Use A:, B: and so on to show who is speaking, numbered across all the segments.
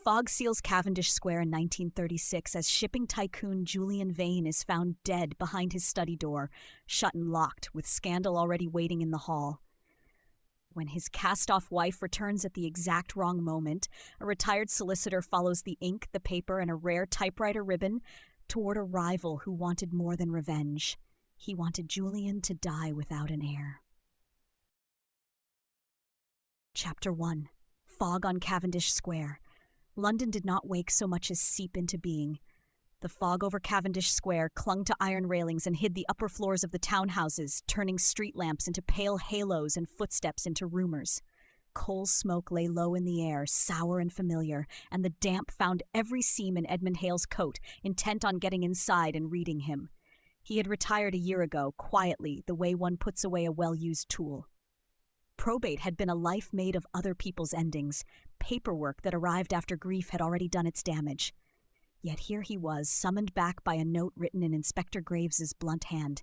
A: Fog seals Cavendish Square in 1936 as shipping tycoon Julian Vane is found dead behind his study door, shut and locked, with scandal already waiting in the hall. When his cast-off wife returns at the exact wrong moment, a retired solicitor follows the ink, the paper, and a rare typewriter ribbon toward a rival who wanted more than revenge. He wanted Julian to die without an heir. Chapter 1. Fog on Cavendish Square. London did not wake so much as seep into being. The fog over Cavendish Square clung to iron railings and hid the upper floors of the townhouses, turning street lamps into pale halos and footsteps into rumors. Coal smoke lay low in the air, sour and familiar, and the damp found every seam in Edmund Hale's coat, intent on getting inside and reading him. He had retired a year ago, quietly, the way one puts away a well-used tool. Probate had been a life made of other people's endings. Paperwork that arrived after grief had already done its damage. Yet here he was, summoned back by a note written in Inspector Graves's blunt hand.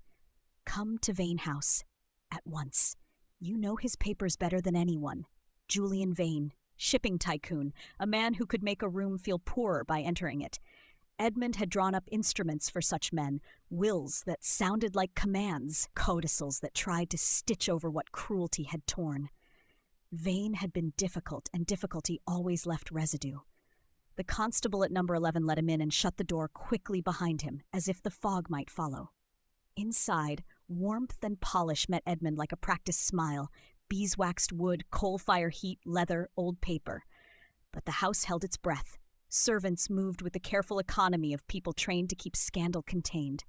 A: Come to Vane House. At once. You know his papers better than anyone. Julian Vane, shipping tycoon, a man who could make a room feel poorer by entering it. Edmund had drawn up instruments for such men, wills that sounded like commands, codicils that tried to stitch over what cruelty had torn. Vane had been difficult, and difficulty always left residue. The constable at number 11 let him in and shut the door quickly behind him, as if the fog might follow. Inside, warmth and polish met Edmund like a practiced smile, beeswaxed wood, coal-fire heat, leather, old paper. But the house held its breath. Servants moved with the careful economy of people trained to keep scandal contained.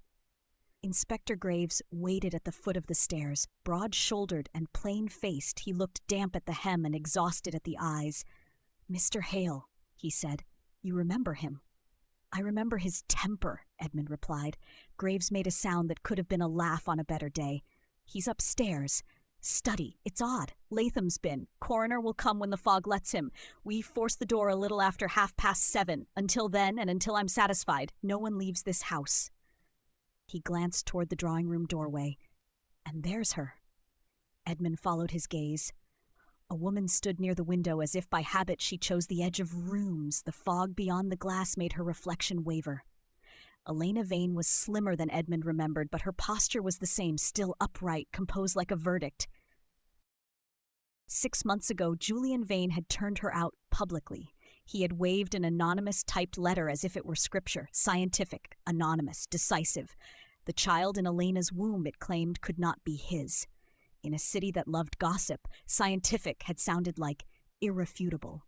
A: Inspector Graves waited at the foot of the stairs. Broad-shouldered and plain-faced, he looked damp at the hem and exhausted at the eyes. "Mr. Hale," he said, "you remember him?" "I remember his temper," Edmund replied. Graves made a sound that could have been a laugh on a better day. "He's upstairs. Study. It's odd. Latham's been. Coroner will come when the fog lets him. We force the door a little after 7:30. Until then, and until I'm satisfied, no one leaves this house." He glanced toward the drawing-room doorway. And there's her. Edmund followed his gaze. A woman stood near the window as if by habit she chose the edge of rooms. The fog beyond the glass made her reflection waver. Elena Vane was slimmer than Edmund remembered, but her posture was the same, still upright, composed like a verdict. 6 months ago, Julian Vane had turned her out publicly. He had waved an anonymous typed letter as if it were scripture, scientific, anonymous, decisive. The child in Elena's womb, it claimed, could not be his. In a city that loved gossip, scientific had sounded like irrefutable.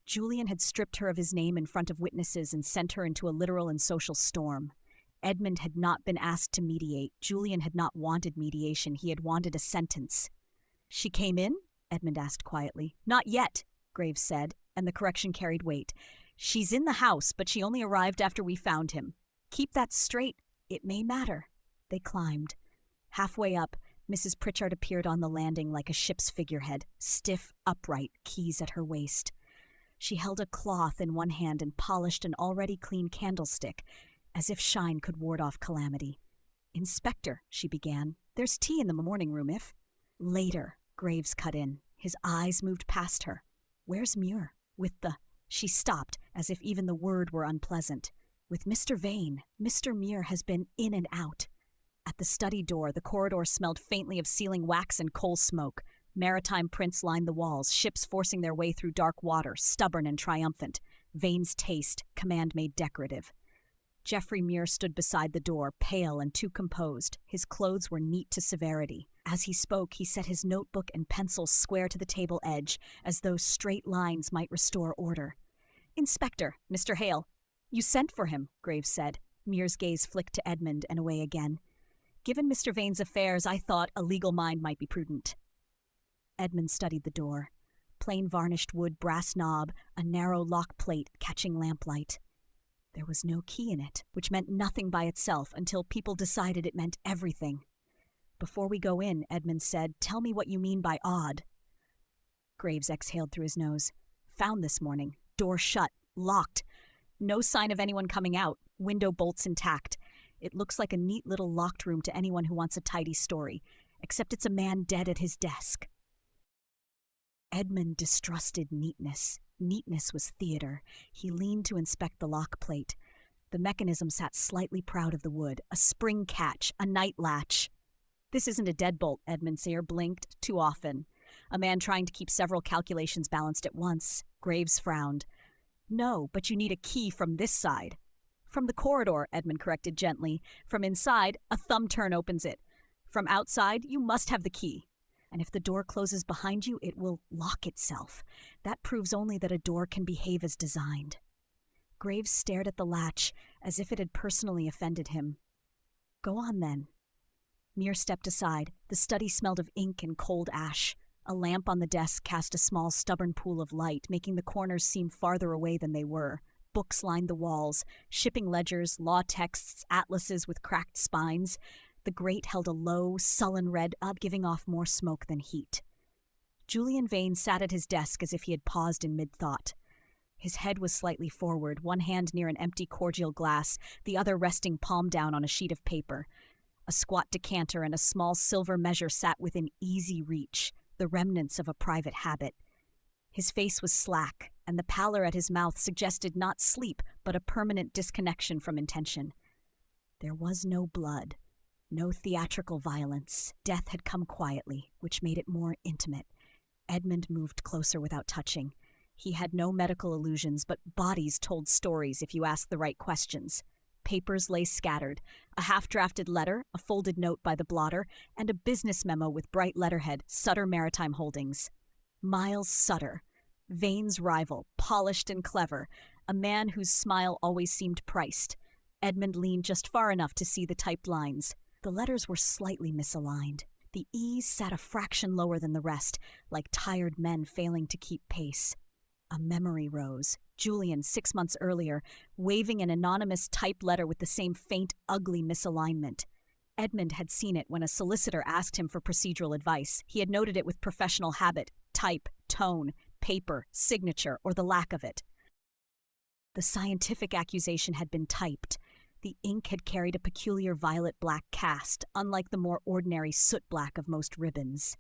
A: Julian had stripped her of his name in front of witnesses and sent her into a literal and social storm. Edmund had not been asked to mediate. Julian had not wanted mediation. He had wanted a sentence. "She came in?" Edmund asked quietly. "Not yet," Graves said, and the correction carried weight. "She's in the house, but she only arrived after we found him. Keep that straight. It may matter." They climbed. Halfway up, Mrs. Pritchard appeared on the landing like a ship's figurehead, stiff, upright, keys at her waist. She held a cloth in one hand and polished an already clean candlestick, as if shine could ward off calamity. "Inspector," she began, "there's tea in the morning room if—" "Later," Graves cut in. His eyes moved past her. "Where's Muir? With the—" She stopped, as if even the word were unpleasant. "With Mr. Vane. Mr. Muir has been in and out." At the study door, the corridor smelled faintly of sealing wax and coal smoke. Maritime prints lined the walls, ships forcing their way through dark water, stubborn and triumphant. Vane's taste, command made decorative. Geoffrey Muir stood beside the door, pale and too composed. His clothes were neat to severity. As he spoke, he set his notebook and pencil square to the table edge, as though straight lines might restore order. "Inspector, Mr. Hale." "You sent for him," Graves said. Muir's gaze flicked to Edmund and away again. "Given Mr. Vane's affairs, I thought a legal mind might be prudent." Edmund studied the door. Plain varnished wood brass knob, a narrow lock plate catching lamplight. There was no key in it, which meant nothing by itself until people decided it meant everything. "Before we go in," Edmund said, "tell me what you mean by odd." Graves exhaled through his nose. "Found this morning. Door shut. Locked. No sign of anyone coming out. Window bolts intact. It looks like a neat little locked room to anyone who wants a tidy story, except it's a man dead at his desk." Edmund distrusted neatness. Neatness was theater. He leaned to inspect the lock plate. The mechanism sat slightly proud of the wood, a spring catch, a night latch. This isn't a deadbolt, Edmund Sayre blinked. Too often. A man trying to keep several calculations balanced at once. Graves frowned. No, but you need a key from this side. From the corridor, Edmund corrected gently. From inside, a thumb turn opens it. From outside, you must have the key. And if the door closes behind you, it will lock itself. That proves only that a door can behave as designed. Graves stared at the latch, as if it had personally offended him. Go on, then. Muir stepped aside. The study smelled of ink and cold ash. A lamp on the desk cast a small, stubborn pool of light, making the corners seem farther away than they were. Books lined the walls, shipping ledgers, law texts, atlases with cracked spines. The grate held a low, sullen red, giving off more smoke than heat. Julian Vane sat at his desk as if he had paused in mid-thought. His head was slightly forward, one hand near an empty cordial glass, the other resting palm down on a sheet of paper. A squat decanter and a small silver measure sat within easy reach, the remnants of a private habit. His face was slack, and the pallor at his mouth suggested not sleep, but a permanent disconnection from intention. There was no blood, no theatrical violence. Death had come quietly, which made it more intimate. Edmund moved closer without touching. He had no medical illusions, but bodies told stories if you asked the right questions. Papers lay scattered, a half-drafted letter, a folded note by the blotter, and a business memo with bright letterhead, Sutter Maritime Holdings. Miles Sutter, Vane's rival, polished and clever, a man whose smile always seemed priced. Edmund leaned just far enough to see the typed lines. The letters were slightly misaligned. The E's sat a fraction lower than the rest, like tired men failing to keep pace. A memory rose. Julian, 6 months earlier, waving an anonymous typed letter with the same faint, ugly misalignment. Edmund had seen it when a solicitor asked him for procedural advice. He had noted it with professional habit: type, tone, paper, signature, or the lack of it. The scientific accusation had been typed. The ink had carried a peculiar violet-black cast, unlike the more ordinary soot-black of most ribbons.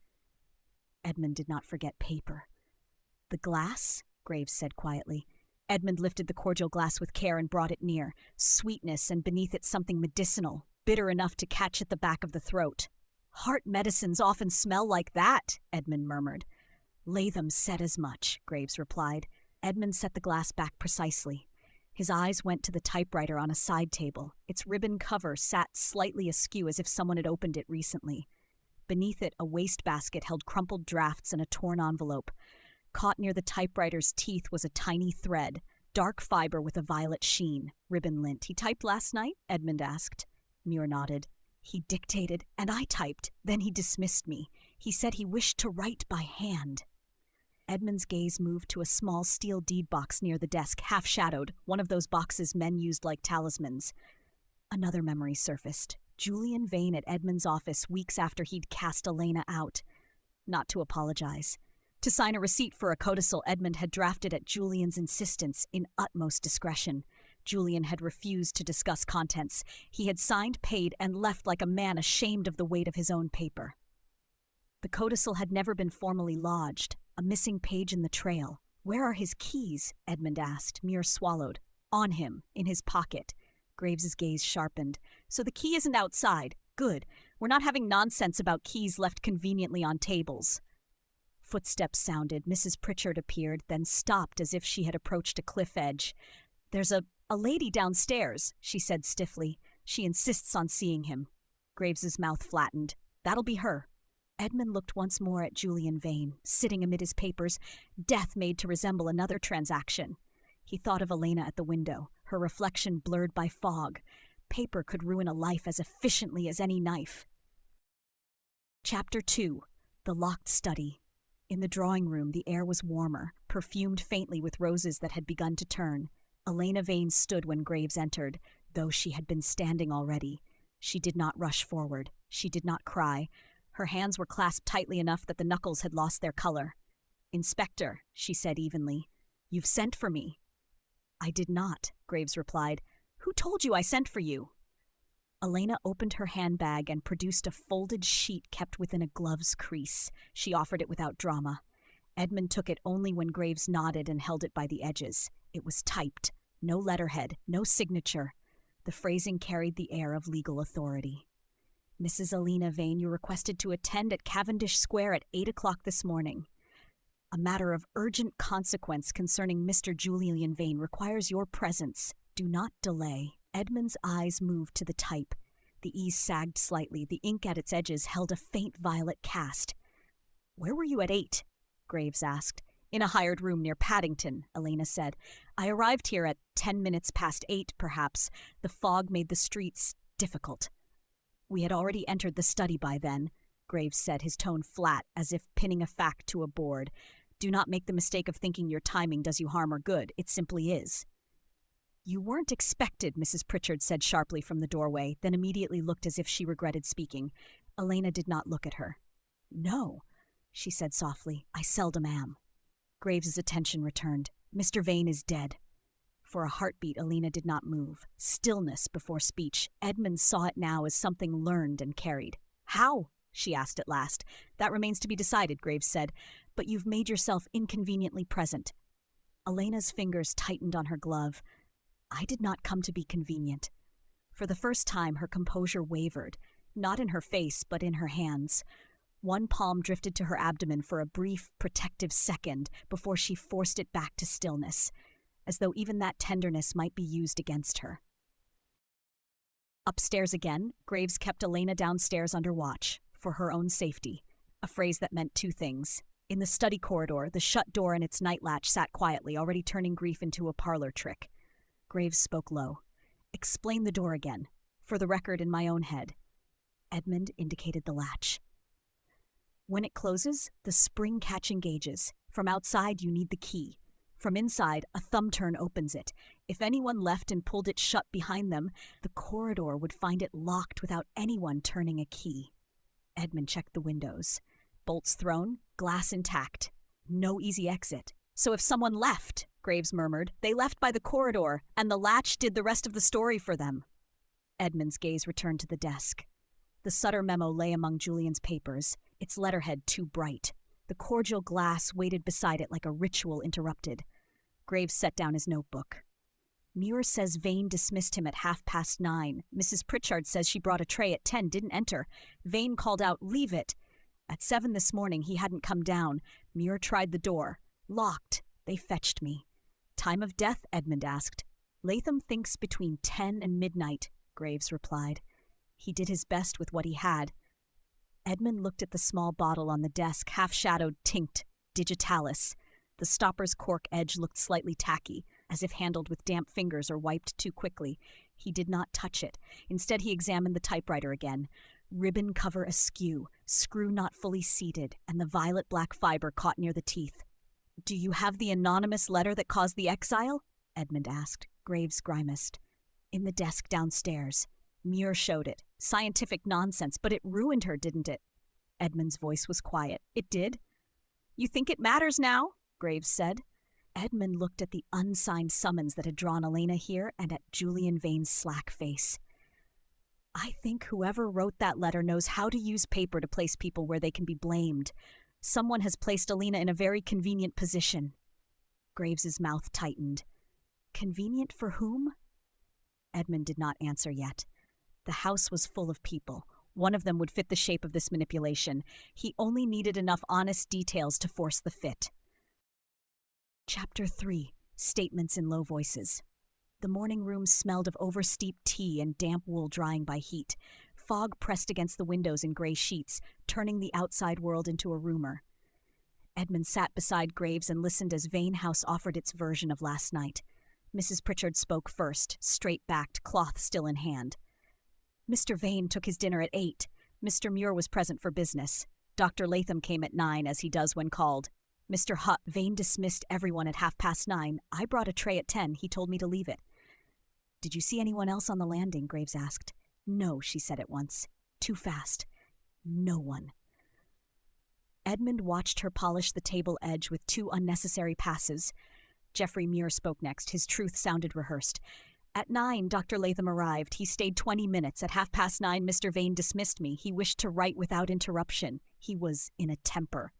A: Edmund did not forget paper. The glass? Graves said quietly. Edmund lifted the cordial glass with care and brought it near. Sweetness, and beneath it something medicinal, bitter enough to catch at the back of the throat. Heart medicines often smell like that, Edmund murmured. Latham said as much, Graves replied. Edmund set the glass back precisely. His eyes went to the typewriter on a side table. Its ribbon cover sat slightly askew as if someone had opened it recently. Beneath it, a wastebasket held crumpled drafts and a torn envelope. Caught near the typewriter's teeth was a tiny thread, dark fiber with a violet sheen, ribbon lint. He typed last night? Edmund asked. Muir nodded. He dictated, and I typed. Then he dismissed me. He said he wished to write by hand. Edmund's gaze moved to a small steel deed box near the desk, half-shadowed, one of those boxes men used like talismans. Another memory surfaced. Julian Vane at Edmund's office weeks after he'd cast Elena out. Not to apologize. To sign a receipt for a codicil Edmund had drafted at Julian's insistence in utmost discretion. Julian had refused to discuss contents. He had signed, paid, and left like a man ashamed of the weight of his own paper. The codicil had never been formally lodged, a missing page in the trail. Where are his keys? Edmund asked. Muir swallowed. On him, in his pocket. Graves's gaze sharpened. So the key isn't outside. Good. We're not having nonsense about keys left conveniently on tables. Footsteps sounded. Mrs. Pritchard appeared, then stopped as if she had approached a cliff edge. There's a lady downstairs, she said stiffly. She insists on seeing him. Graves's mouth flattened. That'll be her. Edmund looked once more at Julian Vane, sitting amid his papers, death made to resemble another transaction. He thought of Elena at the window, her reflection blurred by fog. Paper could ruin a life as efficiently as any knife. Chapter 2. The Locked Study. In the drawing room, the air was warmer, perfumed faintly with roses that had begun to turn. Elena Vane stood when Graves entered, though she had been standing already. She did not rush forward. She did not cry. Her hands were clasped tightly enough that the knuckles had lost their color. "Inspector," she said evenly, "you've sent for me." "I did not," Graves replied. "Who told you I sent for you?" Elena opened her handbag and produced a folded sheet kept within a glove's crease. She offered it without drama. Edmund took it only when Graves nodded and held it by the edges. It was typed. No letterhead, no signature. The phrasing carried the air of legal authority. Mrs. Alina Vane, you requested to attend at Cavendish Square at 8 o'clock this morning. A matter of urgent consequence concerning Mr. Julian Vane requires your presence. Do not delay. Edmund's eyes moved to the type. The E's sagged slightly. The ink at its edges held a faint violet cast. Where were you at 8? Graves asked. In a hired room near Paddington, Elena said. I arrived here at 10 minutes past 8, perhaps. The fog made the streets difficult. We had already entered the study by then, Graves said, his tone flat, as if pinning a fact to a board. Do not make the mistake of thinking your timing does you harm or good. It simply is. You weren't expected, Mrs. Pritchard said sharply from the doorway, then immediately looked as if she regretted speaking. Elena did not look at her. No, she said softly. I seldom am. Graves's attention returned. Mr. Vane is dead. For a heartbeat, Elena did not move. Stillness before speech. Edmund saw it now as something learned and carried. How? She asked at last. That remains to be decided, Graves said. But you've made yourself inconveniently present. Elena's fingers tightened on her glove. I did not come to be convenient. For the first time, her composure wavered, not in her face, but in her hands. One palm drifted to her abdomen for a brief, protective second before she forced it back to stillness, as though even that tenderness might be used against her. Upstairs again, Graves kept Elena downstairs under watch, for her own safety, a phrase that meant two things. In the study corridor, the shut door and its night latch sat quietly, already turning grief into a parlor trick. Graves spoke low. Explain the door again, for the record in my own head. Edmund indicated the latch. When it closes, the spring catch engages. From outside, you need the key. From inside, a thumb turn opens it. If anyone left and pulled it shut behind them, the corridor would find it locked without anyone turning a key. Edmund checked the windows. Bolts thrown, glass intact. No easy exit. So if someone left, Graves murmured, they left by the corridor, and the latch did the rest of the story for them. Edmund's gaze returned to the desk. The Sutter memo lay among Julian's papers, its letterhead too bright. The cordial glass waited beside it like a ritual interrupted. Graves set down his notebook. Muir says Vane dismissed him at 9:30. Mrs. Pritchard says she brought a tray at 10, didn't enter. Vane called out, leave it. At 7 this morning, he hadn't come down. Muir tried the door. Locked. They fetched me. Time of death? Edmund asked. Latham thinks between 10 and midnight, Graves replied. He did his best with what he had. Edmund looked at the small bottle on the desk, half-shadowed, tinked, digitalis. The stopper's cork edge looked slightly tacky, as if handled with damp fingers or wiped too quickly. He did not touch it. Instead, he examined the typewriter again. Ribbon cover askew, screw not fully seated, and the violet-black fiber caught near the teeth. Do you have the anonymous letter that caused the exile? Edmund asked. Graves grimaced. In the desk downstairs. Muir showed it. Scientific nonsense, but it ruined her, didn't it? Edmund's voice was quiet. It did? You think it matters now? Graves said. Edmund looked at the unsigned summons that had drawn Elena here and at Julian Vane's slack face. I think whoever wrote that letter knows how to use paper to place people where they can be blamed. Someone has placed Elena in a very convenient position. Graves's mouth tightened. Convenient for whom? Edmund did not answer yet. The house was full of people. One of them would fit the shape of this manipulation. He only needed enough honest details to force the fit. Chapter 3. Statements in low voices. The morning room smelled of oversteeped tea and damp wool drying by heat. Fog pressed against the windows in gray sheets, turning the outside world into a rumor. Edmund sat beside Graves and listened as Vane House offered its version of last night. Mrs. Pritchard spoke first, straight-backed, cloth still in hand. Mr. Vane took his dinner at 8. Mr. Muir was present for business. Dr. Latham came at 9, as he does when called. Mr. Vane dismissed everyone at 9:30. I brought a tray at 10. He told me to leave it. Did you see anyone else on the landing? Graves asked. No, she said at once. Too fast. No one. Edmund watched her polish the table edge with 2 unnecessary passes. Geoffrey Muir spoke next. His truth sounded rehearsed. At 9, Dr. Latham arrived. He stayed 20 minutes. At 9:30, Mr. Vane dismissed me. He wished to write without interruption. He was in a temper.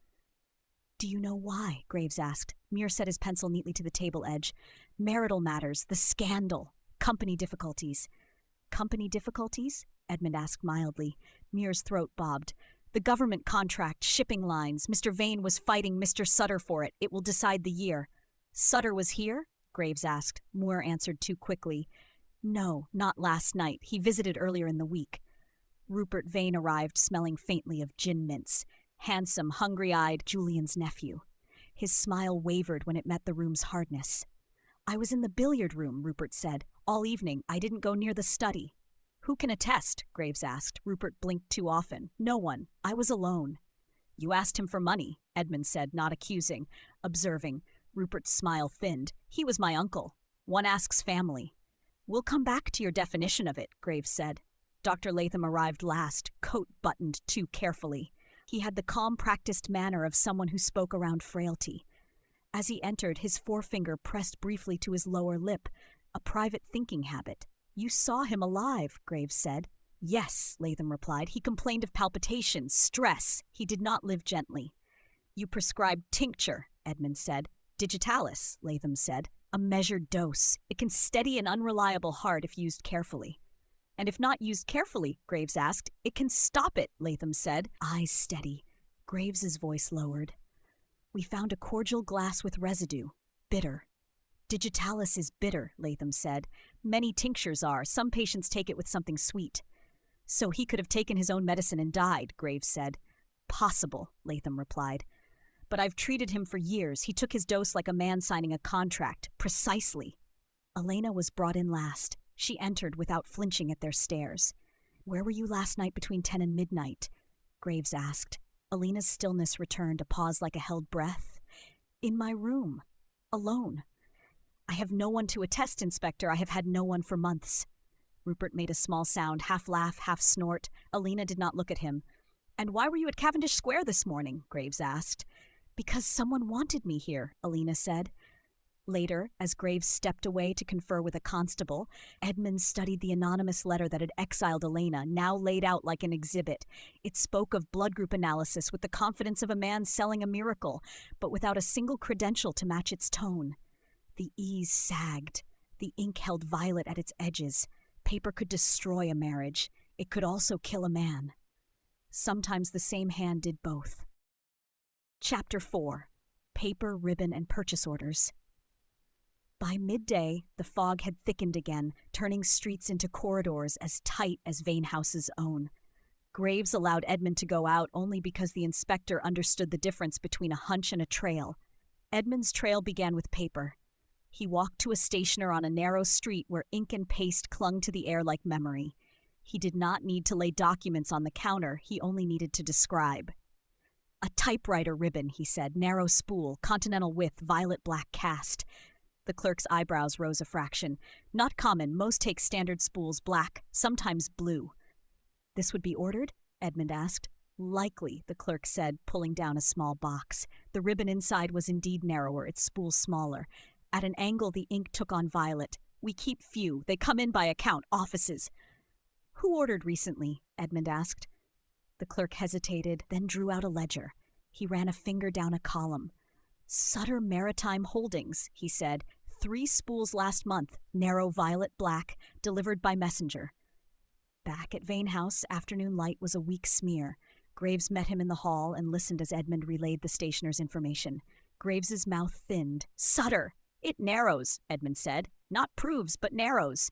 A: Do you know why? Graves asked. Muir set his pencil neatly to the table edge. Marital matters, the scandal, company difficulties. Company difficulties? Edmund asked mildly. Muir's throat bobbed. The government contract, shipping lines. Mr. Vane was fighting Mr. Sutter for it. It will decide the year. Sutter was here? Graves asked. Muir answered too quickly. No, not last night. He visited earlier in the week. Rupert Vane arrived smelling faintly of gin mints. Handsome, hungry-eyed Julian's nephew. His smile wavered when it met the room's hardness. I was in the billiard room, Rupert said. All evening, I didn't go near the study. Who can attest? Graves asked. Rupert blinked too often. No one. I was alone. You asked him for money, Edmund said, not accusing. Observing. Rupert's smile thinned. He was my uncle. One asks family. We'll come back to your definition of it, Graves said. Dr. Latham arrived last, coat buttoned too carefully. He had the calm, practiced manner of someone who spoke around frailty. As he entered, his forefinger pressed briefly to his lower lip, a private thinking habit. You saw him alive, Graves said. Yes, Latham replied. He complained of palpitations, stress. He did not live gently. You prescribed tincture, Edmund said. Digitalis, Latham said. A measured dose. It can steady an unreliable heart if used carefully. And if not used carefully, Graves asked, it can stop it, Latham said, eyes steady. Graves's voice lowered. We found a cordial glass with residue. Bitter. Digitalis is bitter, Latham said. Many tinctures are. Some patients take it with something sweet. So he could have taken his own medicine and died, Graves said. Possible, Latham replied. But I've treated him for years. He took his dose like a man signing a contract. Precisely. Elena was brought in last. She entered without flinching at their stares. Where were you last night between 10 and midnight? Graves asked. Elena's stillness returned, a pause like a held breath. In my room. Alone. I have no one to attest, Inspector. I have had no one for months. Rupert made a small sound, half laugh, half snort. Elena did not look at him. And why were you at Cavendish Square this morning? Graves asked. Because someone wanted me here, Elena said. Later, as Graves stepped away to confer with a constable, Edmund studied the anonymous letter that had exiled Elena, now laid out like an exhibit. It spoke of blood group analysis with the confidence of a man selling a miracle, but without a single credential to match its tone. The E's sagged. The ink held violet at its edges. Paper could destroy a marriage. It could also kill a man. Sometimes the same hand did both. Chapter 4. Paper, Ribbon, and Purchase Orders. By midday, the fog had thickened again, turning streets into corridors as tight as Vane House's own. Graves allowed Edmund to go out only because the inspector understood the difference between a hunch and a trail. Edmund's trail began with paper. He walked to a stationer on a narrow street where ink and paste clung to the air like memory. He did not need to lay documents on the counter, he only needed to describe. A typewriter ribbon, he said, narrow spool, continental width, violet-black cast. The clerk's eyebrows rose a fraction. Not common, most take standard spools black, sometimes blue. This would be ordered? Edmund asked. Likely, the clerk said, pulling down a small box. The ribbon inside was indeed narrower, its spool smaller. At an angle, the ink took on violet. We keep few. They come in by account, offices. Who ordered recently? Edmund asked. The clerk hesitated, then drew out a ledger. He ran a finger down a column. Sutter Maritime Holdings, he said. 3 spools last month, narrow violet black, delivered by messenger. Back at Vane House, afternoon light was a weak smear. Graves met him in the hall and listened as Edmund relayed the stationer's information. Graves's mouth thinned. Sutter! It narrows, Edmund said. Not proves, but narrows.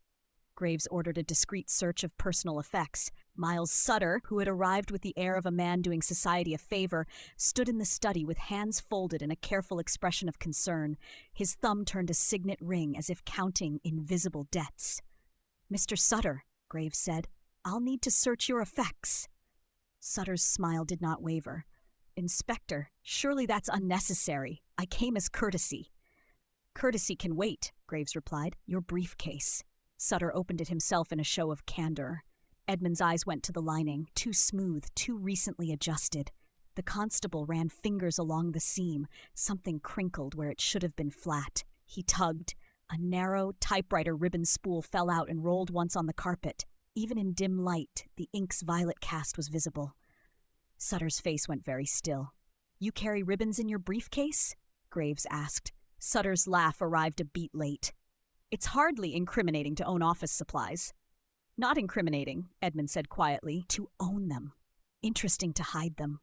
A: Graves ordered a discreet search of personal effects. Miles Sutter, who had arrived with the air of a man doing society a favor, stood in the study with hands folded in a careful expression of concern. His thumb turned a signet ring as if counting invisible debts. Mr. Sutter, Graves said, I'll need to search your effects. Sutter's smile did not waver. Inspector, surely that's unnecessary. I came as courtesy. Courtesy can wait, Graves replied. Your briefcase. Sutter opened it himself in a show of candor. Edmund's eyes went to the lining, too smooth, too recently adjusted. The constable ran fingers along the seam. Something crinkled where it should have been flat. He tugged. A narrow typewriter ribbon spool fell out and rolled once on the carpet. Even in dim light, the ink's violet cast was visible. Sutter's face went very still. You carry ribbons in your briefcase? Graves asked. Sutter's laugh arrived a beat late. It's hardly incriminating to own office supplies. Not incriminating, Edmund said quietly, to own them. Interesting to hide them.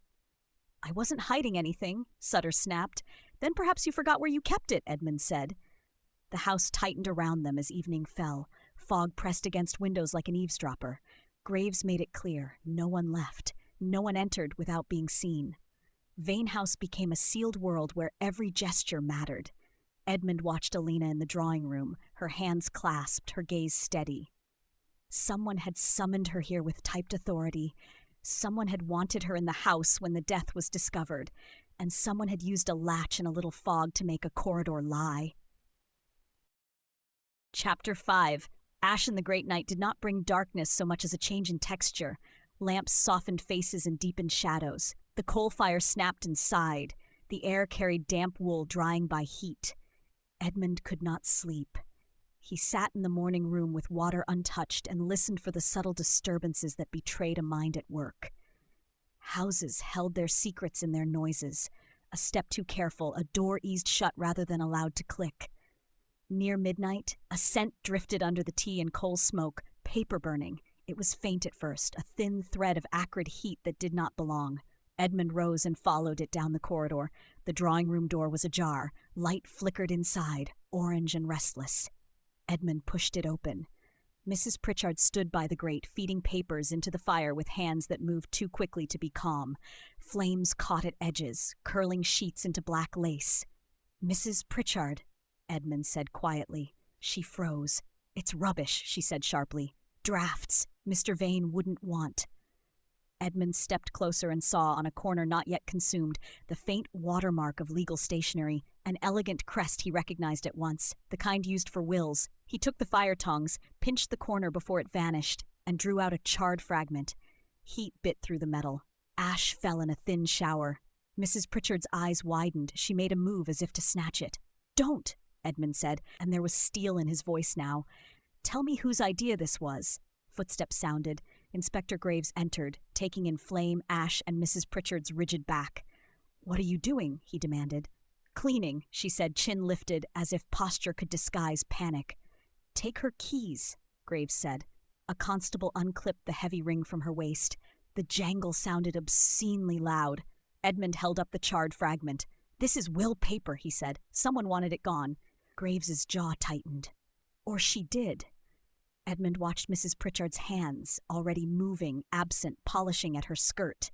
A: I wasn't hiding anything, Sutter snapped. Then perhaps you forgot where you kept it, Edmund said. The house tightened around them as evening fell. Fog pressed against windows like an eavesdropper. Graves made it clear, no one left. No one entered without being seen. Vane House became a sealed world where every gesture mattered. Edmund watched Alina in the drawing room, her hands clasped, her gaze steady. Someone had summoned her here with typed authority. Someone had wanted her in the house when the death was discovered, and someone had used a latch and a little fog to make a corridor lie. Chapter 5. Ash in the Great Night did not bring darkness so much as a change in texture. Lamps softened faces and deepened shadows. The coal fire snapped and sighed. The air carried damp wool drying by heat. Edmund could not sleep. He sat in the morning room with water untouched and listened for the subtle disturbances that betrayed a mind at work. Houses held their secrets in their noises. A step too careful, a door eased shut rather than allowed to click. Near midnight, a scent drifted under the tea and coal smoke, paper burning. It was faint at first, a thin thread of acrid heat that did not belong. Edmund rose and followed it down the corridor. The drawing room door was ajar. Light flickered inside, orange and restless. Edmund pushed it open. Mrs. Pritchard stood by the grate, feeding papers into the fire with hands that moved too quickly to be calm. Flames caught at edges, curling sheets into black lace. "Mrs. Pritchard," Edmund said quietly. She froze. "It's rubbish," she said sharply. "Drafts. Mr. Vane wouldn't want." Edmund stepped closer and saw, on a corner not yet consumed, the faint watermark of legal stationery, an elegant crest he recognized at once, the kind used for wills. He took the fire tongs, pinched the corner before it vanished, and drew out a charred fragment. Heat bit through the metal. Ash fell in a thin shower. Mrs. Pritchard's eyes widened. She made a move as if to snatch it. "Don't," Edmund said, and there was steel in his voice now. "Tell me whose idea this was." Footsteps sounded. Inspector Graves entered, taking in flame, ash, and Mrs. Pritchard's rigid back. "What are you doing?" he demanded. "Cleaning," she said, chin lifted, as if posture could disguise panic. "Take her keys," Graves said. A constable unclipped the heavy ring from her waist. The jangle sounded obscenely loud. Edmund held up the charred fragment. "This is will paper," he said. "Someone wanted it gone." Graves's jaw tightened. Or she did. Edmund watched Mrs. Pritchard's hands, already moving, absent, polishing at her skirt.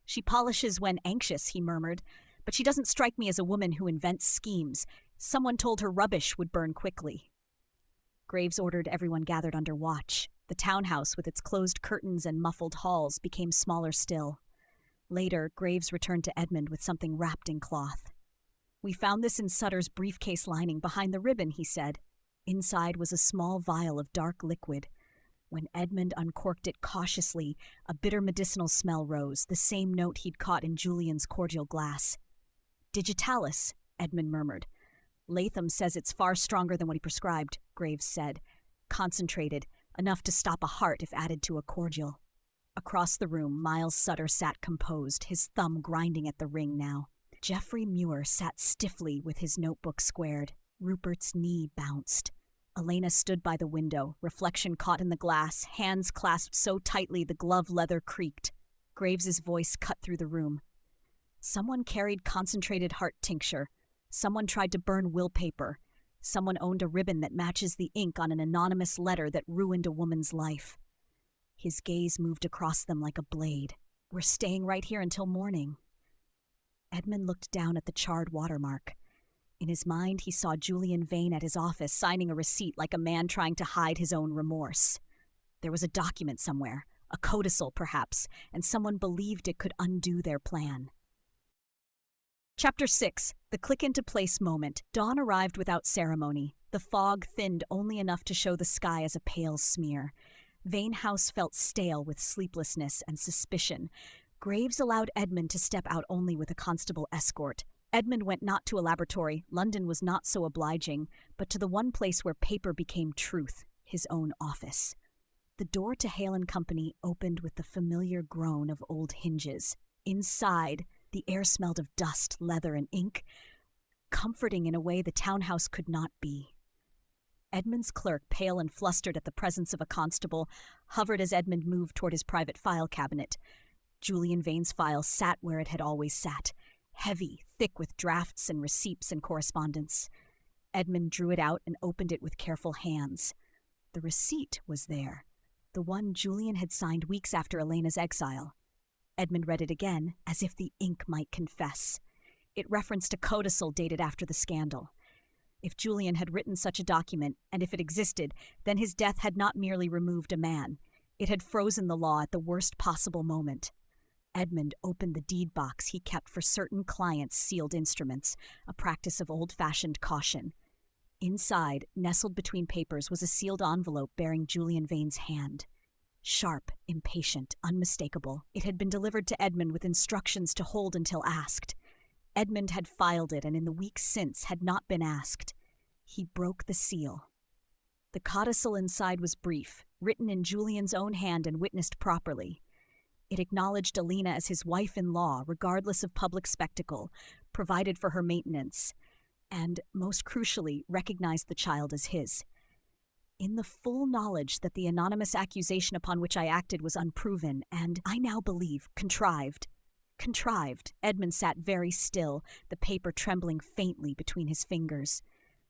A: "She polishes when anxious," he murmured, "but she doesn't strike me as a woman who invents schemes. Someone told her rubbish would burn quickly." Graves ordered everyone gathered under watch. The townhouse, with its closed curtains and muffled halls, became smaller still. Later, Graves returned to Edmund with something wrapped in cloth. "We found this in Sutter's briefcase lining behind the ribbon," he said. Inside was a small vial of dark liquid. When Edmund uncorked it cautiously, a bitter medicinal smell rose, the same note he'd caught in Julian's cordial glass. "Digitalis," Edmund murmured. "Latham says it's far stronger than what he prescribed," Graves said. "Concentrated, enough to stop a heart if added to a cordial." Across the room, Miles Sutter sat composed, his thumb grinding at the ring now. Geoffrey Muir sat stiffly with his notebook squared. Rupert's knee bounced. Elena stood by the window, reflection caught in the glass, hands clasped so tightly the glove leather creaked. Graves's voice cut through the room. "Someone carried concentrated heart tincture. Someone tried to burn will paper. Someone owned a ribbon that matches the ink on an anonymous letter that ruined a woman's life." His gaze moved across them like a blade. "We're staying right here until morning." Edmund looked down at the charred watermark. In his mind, he saw Julian Vane at his office signing a receipt like a man trying to hide his own remorse. There was a document somewhere, a codicil perhaps, and someone believed it could undo their plan. Chapter 6. The click-into-place moment. Dawn arrived without ceremony. The fog thinned only enough to show the sky as a pale smear. Vane House felt stale with sleeplessness and suspicion. Graves allowed Edmund to step out only with a constable escort. Edmund went not to a laboratory, London was not so obliging, but to the one place where paper became truth, his own office. The door to Hale & Company opened with the familiar groan of old hinges. Inside, The air smelled of dust, leather, and ink, comforting in a way the townhouse could not be. Edmund's clerk, pale and flustered at the presence of a constable, hovered as Edmund moved toward his private file cabinet. Julian Vane's file sat where it had always sat, heavy, thick with drafts and receipts and correspondence. Edmund drew it out and opened it with careful hands. The receipt was there, the one Julian had signed weeks after Elena's exile. Edmund read it again, as if the ink might confess. It referenced a codicil dated after the scandal. If Julian had written such a document, and if it existed, then his death had not merely removed a man. It had frozen the law at the worst possible moment. Edmund opened the deed box he kept for certain clients' sealed instruments, a practice of old-fashioned caution. Inside, nestled between papers, was a sealed envelope bearing Julian Vane's hand. Sharp, impatient, unmistakable, it had been delivered to Edmund with instructions to hold until asked. Edmund had filed it and in the weeks since had not been asked. He broke the seal. The codicil inside was brief, written in Julian's own hand and witnessed properly. It acknowledged Elena as his wife-in-law, regardless of public spectacle, provided for her maintenance, and, most crucially, recognized the child as his. In the full knowledge that the anonymous accusation upon which I acted was unproven and, I now believe, contrived, Edmund sat very still, the paper trembling faintly between his fingers.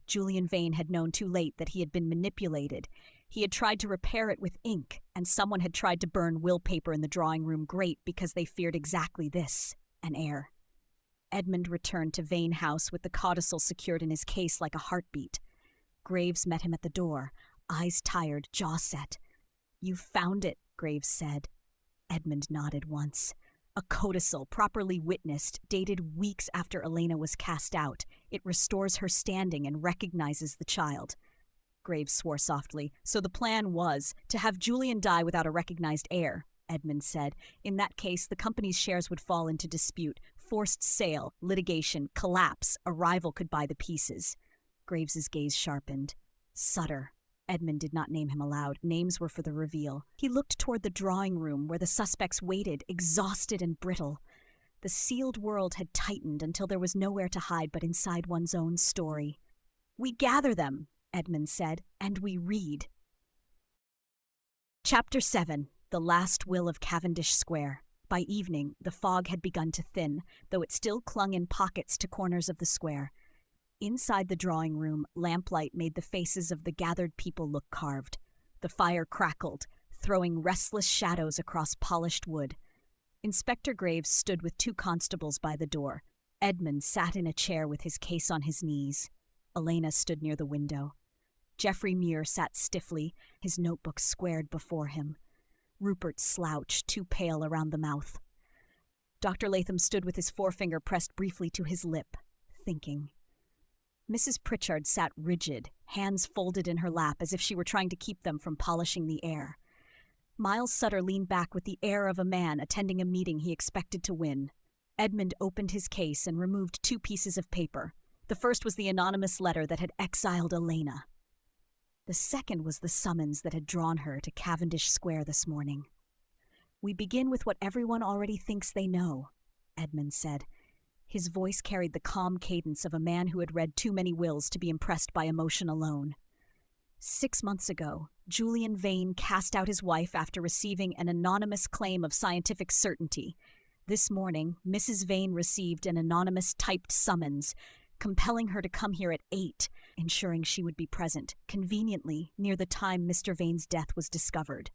A: Julian Vane had known too late that he had been manipulated. He had tried to repair it with ink, and someone had tried to burn will paper in the drawing-room grate because they feared exactly this, an heir. Edmund returned to Vane House with the codicil secured in his case like a heartbeat. Graves met him at the door, eyes tired, jaw set. "You found it," Graves said. Edmund nodded once. A codicil, properly witnessed, dated weeks after Elena was cast out. It restores her standing and recognizes the child. Graves swore softly. "So the plan was to have Julian die without a recognized heir," Edmund said. "In that case, the company's shares would fall into dispute. Forced sale, litigation, collapse. A rival could buy the pieces." Graves's gaze sharpened. Sutter. Edmund did not name him aloud. Names were for the reveal. He looked toward the drawing room where the suspects waited, exhausted and brittle. The sealed world had tightened until there was nowhere to hide but inside one's own story. "We gather them," Edmund said, "and we read." Chapter 7. The Last Will of Cavendish Square. By evening, the fog had begun to thin, though it still clung in pockets to corners of the square. Inside the drawing room, lamplight made the faces of the gathered people look carved. The fire crackled, throwing restless shadows across polished wood. Inspector Graves stood with 2 constables by the door. Edmund sat in a chair with his case on his knees. Elena stood near the window. Geoffrey Muir sat stiffly, his notebook squared before him. Rupert slouched, too pale around the mouth. Dr. Latham stood with his forefinger pressed briefly to his lip, thinking. Mrs. Pritchard sat rigid, hands folded in her lap as if she were trying to keep them from polishing the air. Miles Sutter leaned back with the air of a man attending a meeting he expected to win. Edmund opened his case and removed 2 pieces of paper. The first was the anonymous letter that had exiled Elena. The second was the summons that had drawn her to Cavendish Square this morning. "We begin with what everyone already thinks they know," Edmund said. His voice carried the calm cadence of a man who had read too many wills to be impressed by emotion alone. 6 months ago, Julian Vane cast out his wife after receiving an anonymous claim of scientific certainty. This morning, Mrs. Vane received an anonymous typed summons, compelling her to come here at 8, ensuring she would be present, conveniently, near the time Mr. Vane's death was discovered.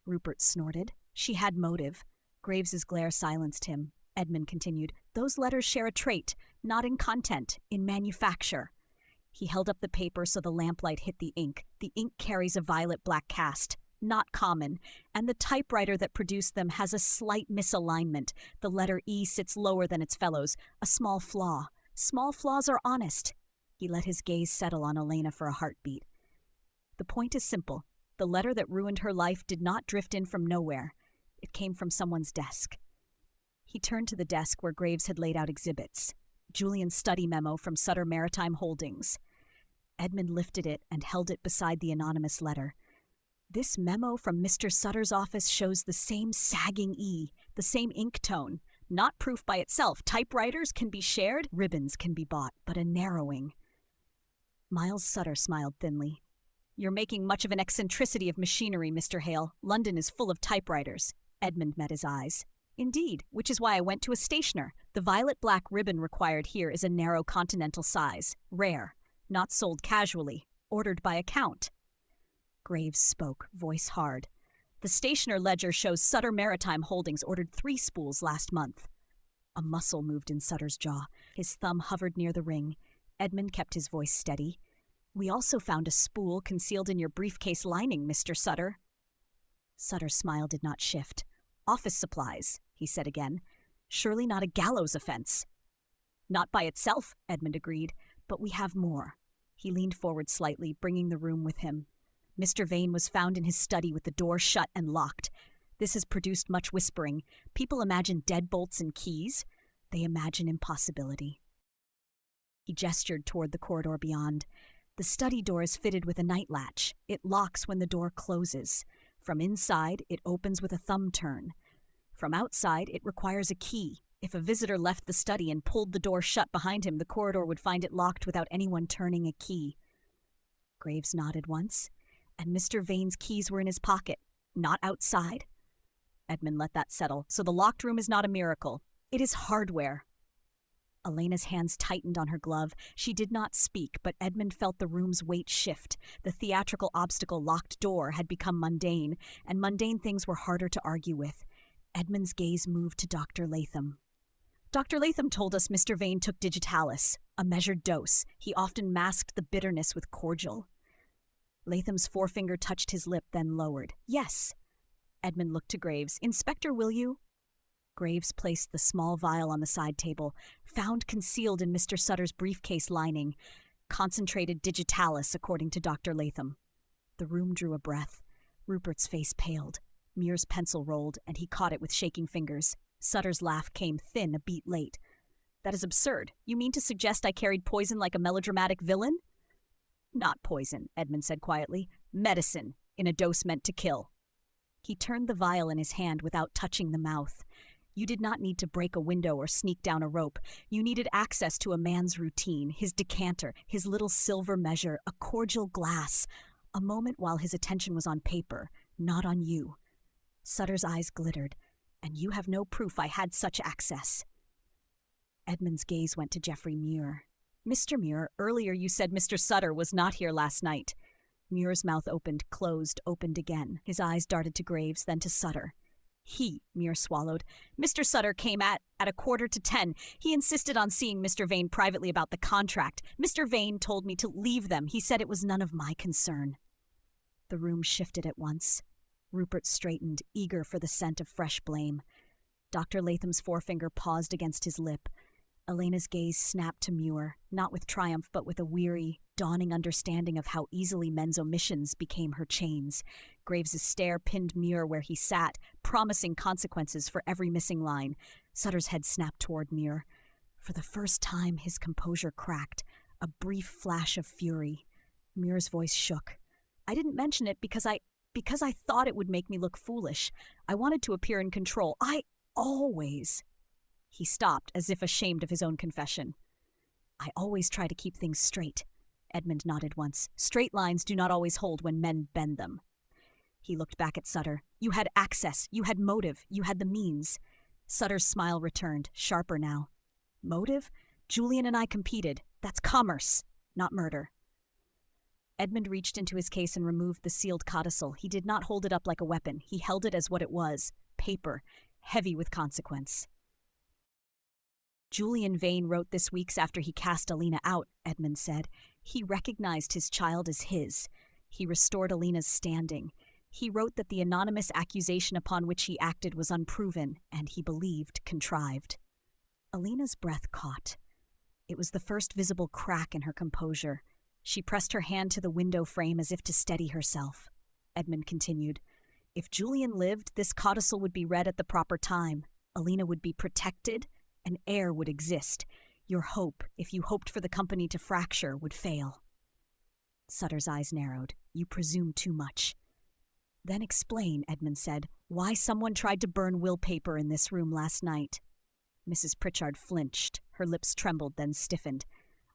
A: Rupert snorted. She had motive. Graves's glare silenced him. Edmund continued, "Those letters share a trait, not in content, in manufacture." He held up the paper so the lamplight hit the ink. The ink carries a violet-black cast, not common, and the typewriter that produced them has a slight misalignment. The letter E sits lower than its fellows, a small flaw. Small flaws are honest. He let his gaze settle on Elena for a heartbeat. The point is simple. The letter that ruined her life did not drift in from nowhere. It came from someone's desk. He turned to the desk where Graves had laid out exhibits. Julian's study memo from Sutter Maritime Holdings. Edmund lifted it and held it beside the anonymous letter. This memo from Mr. Sutter's office shows the same sagging E, the same ink tone, Not proof by itself. Typewriters can be shared, ribbons can be bought, but a narrowing. Miles Sutter smiled thinly. You're making much of an eccentricity of machinery, Mr. Hale. London is full of typewriters. Edmund met his eyes. Indeed, which is why I went to a stationer. The violet-black ribbon required here is a narrow continental size, rare, not sold casually, ordered by account. Graves spoke, voice hard. The stationer ledger shows Sutter Maritime Holdings ordered 3 spools last month. A muscle moved in Sutter's jaw. His thumb hovered near the ring. Edmund kept his voice steady. We also found a spool concealed in your briefcase lining, Mr. Sutter. Sutter's smile did not shift. Office supplies, he said again. Surely not a gallows offense. Not by itself, Edmund agreed, but we have more. He leaned forward slightly, bringing the room with him. Mr. Vane was found in his study with the door shut and locked. This has produced much whispering. People imagine deadbolts and keys. They imagine impossibility. He gestured toward the corridor beyond. The study door is fitted with a night latch. It locks when the door closes. From inside, it opens with a thumb turn. From outside, it requires a key. If a visitor left the study and pulled the door shut behind him, the corridor would find it locked without anyone turning a key. Graves nodded once. And Mr. Vane's keys were in his pocket, not outside? Edmund let that settle. So the locked room is not a miracle. It is hardware. Elena's hands tightened on her glove. She did not speak, but Edmund felt the room's weight shift. The theatrical obstacle locked door had become mundane, and mundane things were harder to argue with. Edmund's gaze moved to Dr. Latham. Dr. Latham told us Mr. Vane took digitalis, a measured dose. He often masked the bitterness with cordial. Latham's forefinger touched his lip, then lowered. Yes. Edmund looked to Graves. Inspector, will you? Graves placed the small vial on the side table, found concealed in Mr. Sutter's briefcase lining. Concentrated digitalis, according to Dr. Latham. The room drew a breath. Rupert's face paled. Muir's pencil rolled, and he caught it with shaking fingers. Sutter's laugh came thin, a beat late. That is absurd. You mean to suggest I carried poison like a melodramatic villain? Not poison, Edmund said quietly. Medicine, in a dose meant to kill. He turned the vial in his hand without touching the mouth. You did not need to break a window or sneak down a rope. You needed access to a man's routine, his decanter, his little silver measure, a cordial glass. A moment while his attention was on paper, not on you. Sutter's eyes glittered. And you have no proof I had such access. Edmund's gaze went to Geoffrey Muir. Mr. Muir, earlier you said Mr. Sutter was not here last night. Muir's mouth opened, closed, opened again. His eyes darted to Graves, then to Sutter. Muir swallowed. Mr. Sutter came at 9:45. He insisted on seeing Mr. Vane privately about the contract. Mr. Vane told me to leave them. He said it was none of my concern. The room shifted at once. Rupert straightened, eager for the scent of fresh blame. Dr. Latham's forefinger paused against his lip. Elena's gaze snapped to Muir, not with triumph but with a weary, dawning understanding of how easily men's omissions became her chains. Graves's stare pinned Muir where he sat, promising consequences for every missing line. Sutter's head snapped toward Muir. For the first time, his composure cracked, a brief flash of fury. Muir's voice shook. I didn't mention it because I thought it would make me look foolish. I wanted to appear in control. I always... He stopped, as if ashamed of his own confession. I always try to keep things straight. Edmund nodded once. Straight lines do not always hold when men bend them. He looked back at Sutter. You had access, you had motive, you had the means. Sutter's smile returned, sharper now. Motive? Julian and I competed. That's commerce, not murder. Edmund reached into his case and removed the sealed codicil. He did not hold it up like a weapon. He held it as what it was, paper, heavy with consequence. Julian Vane wrote this weeks after he cast Alina out, Edmund said. He recognized his child as his. He restored Alina's standing. He wrote that the anonymous accusation upon which he acted was unproven, and he believed contrived. Alina's breath caught. It was the first visible crack in her composure. She pressed her hand to the window frame as if to steady herself. Edmund continued. If Julian lived, this codicil would be read at the proper time. Alina would be protected. An heir would exist. Your hope, if you hoped for the company to fracture, would fail. Sutter's eyes narrowed. You presume too much. Then explain, Edmund said, why someone tried to burn will paper in this room last night. Mrs. Pritchard flinched. Her lips trembled, then stiffened.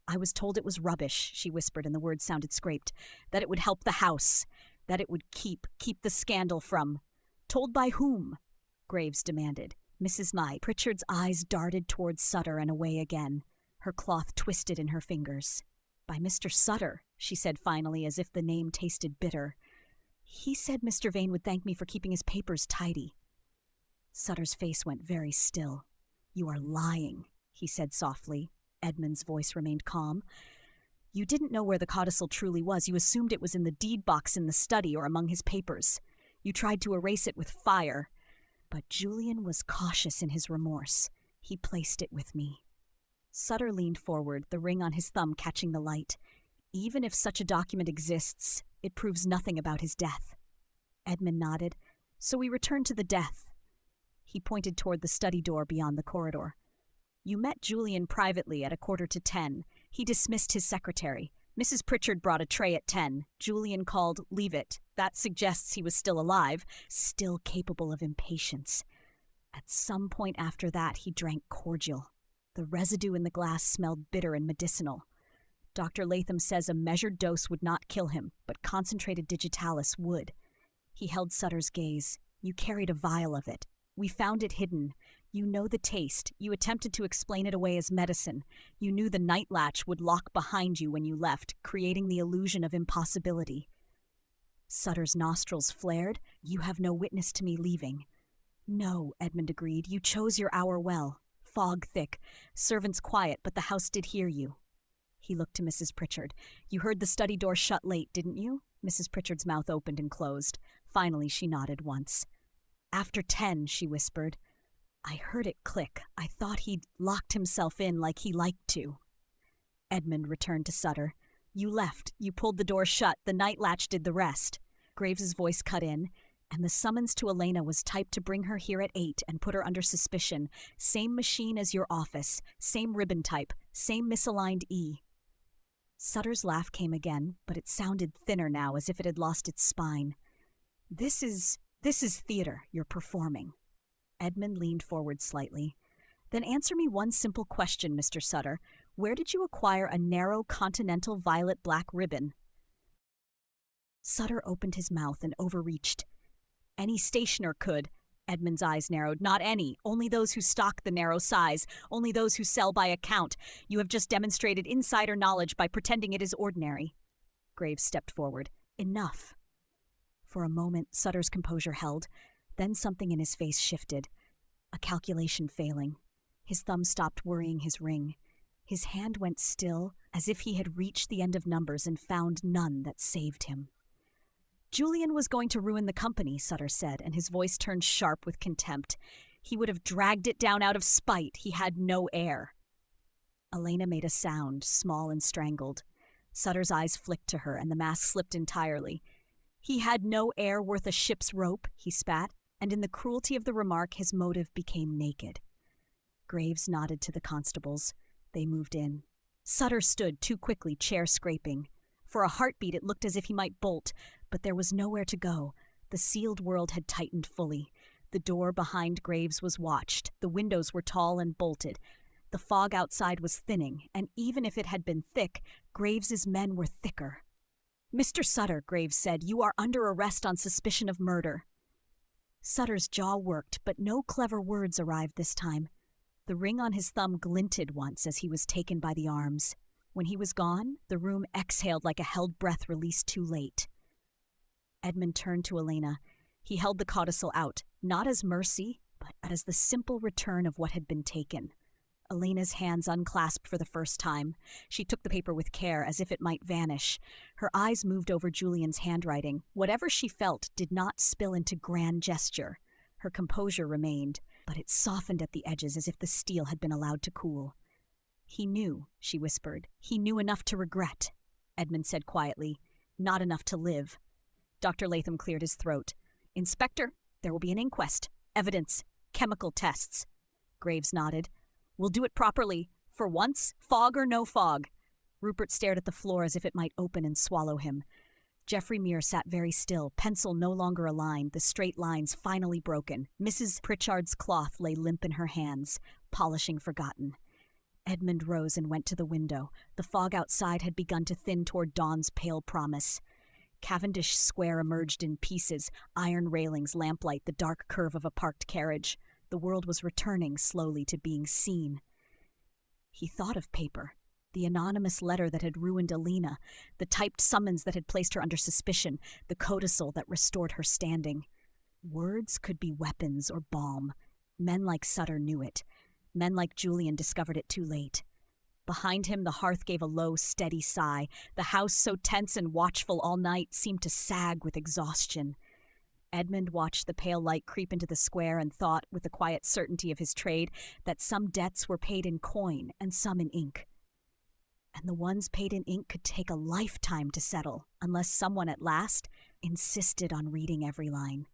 A: "I was told it was rubbish," she whispered, and the words sounded scraped. "That it would help the house. That it would keep the scandal from—" "Told by whom?" Graves demanded. Mrs. Pritchard's eyes darted towards Sutter and away again. Her cloth twisted in her fingers. "By Mr. Sutter," she said finally, as if the name tasted bitter. "He said Mr. Vane would thank me for keeping his papers tidy." Sutter's face went very still. "You are lying," he said softly. Edmund's voice remained calm. "You didn't know where the codicil truly was. You assumed it was in the deed box in the study or among his papers. You tried to erase it with fire. But Julian was cautious in his remorse. He placed it with me." Sutter leaned forward, the ring on his thumb catching the light. "Even if such a document exists, it proves nothing about his death." Edmund nodded. "So we return to the death." He pointed toward the study door beyond the corridor. "You met Julian privately at 9:45. He dismissed his secretary. Mrs. Pritchard brought a tray at 10. Julian called, 'Leave it.' That suggests he was still alive, still capable of impatience. At some point after that, he drank cordial. The residue in the glass smelled bitter and medicinal. Dr. Latham says a measured dose would not kill him, but concentrated digitalis would." He held Sutter's gaze. "You carried a vial of it. We found it hidden. You know the taste. You attempted to explain it away as medicine. You knew the night latch would lock behind you when you left, creating the illusion of impossibility." Sutter's nostrils flared. "You have no witness to me leaving." "No," Edmund agreed. "You chose your hour well. Fog thick. Servants quiet, but the house did hear you." He looked to Mrs. Pritchard. "You heard the study door shut late, didn't you?" Mrs. Pritchard's mouth opened and closed. Finally, she nodded once. "After 10, she whispered. "I heard it click. I thought he'd locked himself in like he liked to." Edmund returned to Sutter. "You left. You pulled the door shut. The night latch did the rest." Graves's voice cut in, "And the summons to Elena was typed to bring her here at 8 and put her under suspicion. Same machine as your office. Same ribbon type. Same misaligned E." Sutter's laugh came again, but it sounded thinner now, as if it had lost its spine. This is theater. You're performing." Edmund leaned forward slightly. "Then answer me one simple question, Mr. Sutter. Where did you acquire a narrow continental violet-black ribbon?" Sutter opened his mouth and overreached. "Any stationer could." Edmund's eyes narrowed. "Not any. Only those who stock the narrow size. Only those who sell by account. You have just demonstrated insider knowledge by pretending it is ordinary." Graves stepped forward. "Enough." For a moment, Sutter's composure held. Then something in his face shifted. A calculation failing. His thumb stopped worrying his ring. His hand went still, as if he had reached the end of numbers and found none that saved him. "Julian was going to ruin the company," Sutter said, and his voice turned sharp with contempt. "He would have dragged it down out of spite. He had no heir." Elena made a sound, small and strangled. Sutter's eyes flicked to her, and the mask slipped entirely. "He had no heir worth a ship's rope," he spat, and in the cruelty of the remark his motive became naked. Graves nodded to the constables. They moved in. Sutter stood too quickly, chair scraping. For a heartbeat it looked as if he might bolt, but there was nowhere to go. The sealed world had tightened fully. The door behind Graves was watched. The windows were tall and bolted. The fog outside was thinning, and even if it had been thick, Graves's men were thicker. "Mr. Sutter," Graves said, "you are under arrest on suspicion of murder." Sutter's jaw worked, but no clever words arrived this time. The ring on his thumb glinted once as he was taken by the arms. When he was gone, the room exhaled like a held breath released too late. Edmund turned to Elena. He held the codicil out, not as mercy, but as the simple return of what had been taken. Elena's hands unclasped for the first time. She took the paper with care, as if it might vanish. Her eyes moved over Julian's handwriting. Whatever she felt did not spill into grand gesture. Her composure remained, but it softened at the edges as if the steel had been allowed to cool. "He knew," she whispered. "He knew enough to regret," Edmund said quietly. "Not enough to live." Dr. Latham cleared his throat. "Inspector, there will be an inquest. Evidence. Chemical tests." Graves nodded. "We'll do it properly. For once, fog or no fog." Rupert stared at the floor as if it might open and swallow him. Geoffrey Meir sat very still, pencil no longer aligned, the straight lines finally broken. Mrs. Pritchard's cloth lay limp in her hands. polishing forgotten. Edmund rose and went to the window. The fog outside had begun to thin toward dawn's pale promise. Cavendish Square emerged in pieces, iron railings lamplight the dark curve of a parked carriage. The world was returning slowly to being seen. He thought of paper, the anonymous letter that had ruined Alina, the typed summons that had placed her under suspicion, the codicil that restored her standing. Words could be weapons or balm. Men like Sutter knew it. Men like Julian discovered it too late. Behind him, the hearth gave a low, steady sigh. The house, so tense and watchful all night, seemed to sag with exhaustion. Edmund watched the pale light creep into the square and thought, with the quiet certainty of his trade, that some debts were paid in coin and some in ink. And the ones paid in ink could take a lifetime to settle, unless someone at last insisted on reading every line.